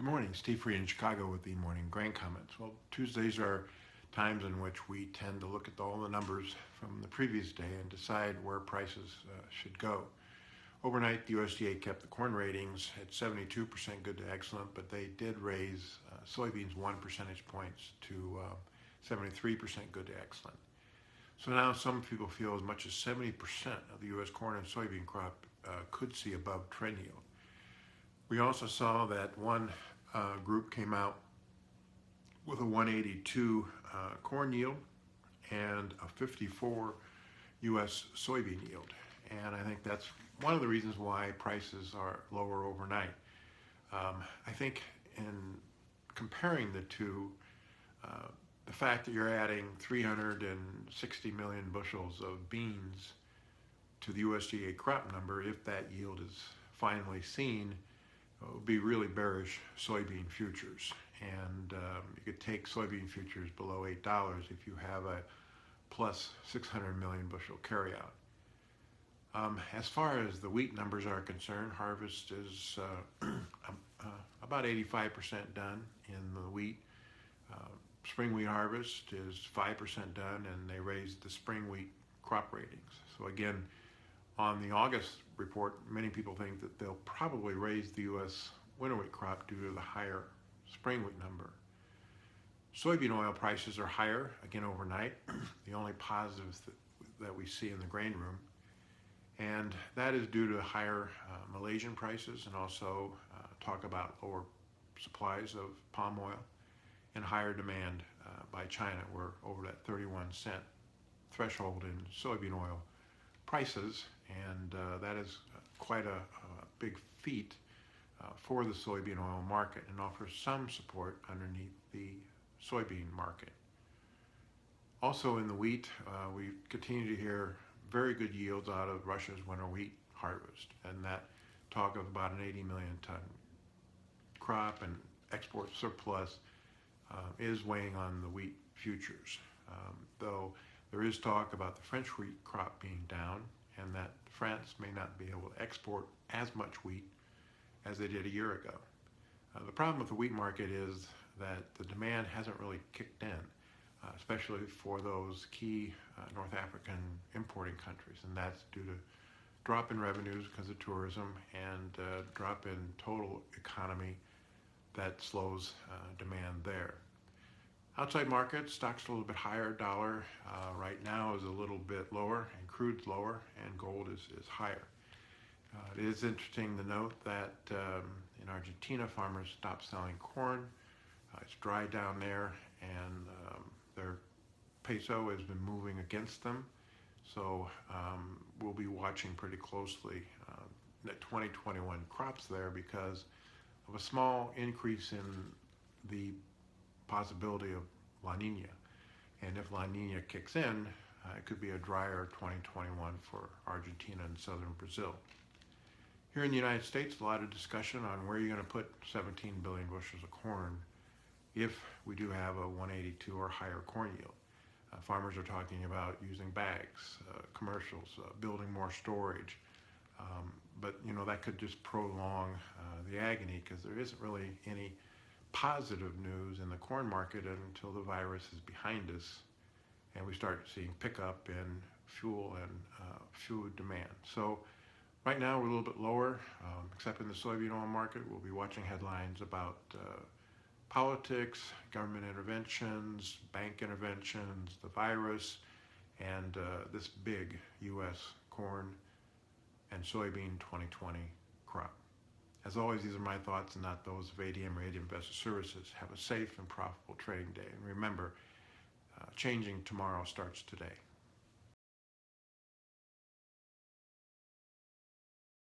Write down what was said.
Good morning, Steve Free in Chicago with the morning grain comments. Well, Tuesdays are times in which we tend to look at all the numbers from the previous day and decide where prices should go. Overnight, the USDA kept the corn ratings at 72% good to excellent, but they did raise soybeans 1 percentage points to 73% good to excellent. So now some people feel as much as 70% of the U.S. corn and soybean crop could see above trend yield. We also saw that one group came out with a 182 corn yield and a 54 U.S. soybean yield. And I think that's one of the reasons why prices are lower overnight. I think in comparing the two, the fact that you're adding 360 million bushels of beans to the USDA crop number, if that yield is finally seen, would be really bearish soybean futures. And you could take soybean futures below $8 if you have a plus 600 million bushel carryout. As far as the wheat numbers are concerned, harvest is about 85% done in the wheat. Spring wheat harvest is 5% done, and they raised the spring wheat crop ratings. So again, on the August report, many people think that they'll probably raise the U.S. winter wheat crop due to the higher spring wheat number. Soybean oil prices are higher, again overnight, the only positives that we see in the grain room. And that is due to higher Malaysian prices and also talk about lower supplies of palm oil and higher demand by China. We're over that 31-cent threshold in soybean oil prices, and that is quite a big feat for the soybean oil market and offers some support underneath the soybean market. Also in the wheat, we continue to hear very good yields out of Russia's winter wheat harvest, and that talk of about an 80 million ton crop and export surplus is weighing on the wheat futures. Though there is talk about the French wheat crop being down and that France may not be able to export as much wheat as they did a year ago. The problem with the wheat market is that the demand hasn't really kicked in, especially for those key North African importing countries, and that's due to drop in revenues because of tourism and drop in total economy that slows demand there. Outside markets, stock's a little bit higher. Dollar right now is a little bit lower, and crude's lower, and gold is higher. It is interesting to note that in Argentina, farmers stopped selling corn. It's dry down there, and their peso has been moving against them. So we'll be watching pretty closely the 2021 crops there because of a small increase in the possibility of La Nina. And if La Nina kicks in, it could be a drier 2021 for Argentina and southern Brazil. Here in the United States, a lot of discussion on where you're going to put 17 billion bushels of corn if we do have a 182 or higher corn yield. Farmers are talking about using bags, commercials, building more storage. But you know, that could just prolong the agony because there isn't really any positive news in the corn market until the virus is behind us and we start seeing pickup in fuel and food demand. So right now we're a little bit lower, except in the soybean oil market. We'll be watching headlines about politics, government interventions, bank interventions, the virus, and this big U.S. corn and soybean 2020 crop. As always, these are my thoughts and not those of ADM or ADM Investor Services. Have a safe and profitable trading day. And remember, changing tomorrow starts today.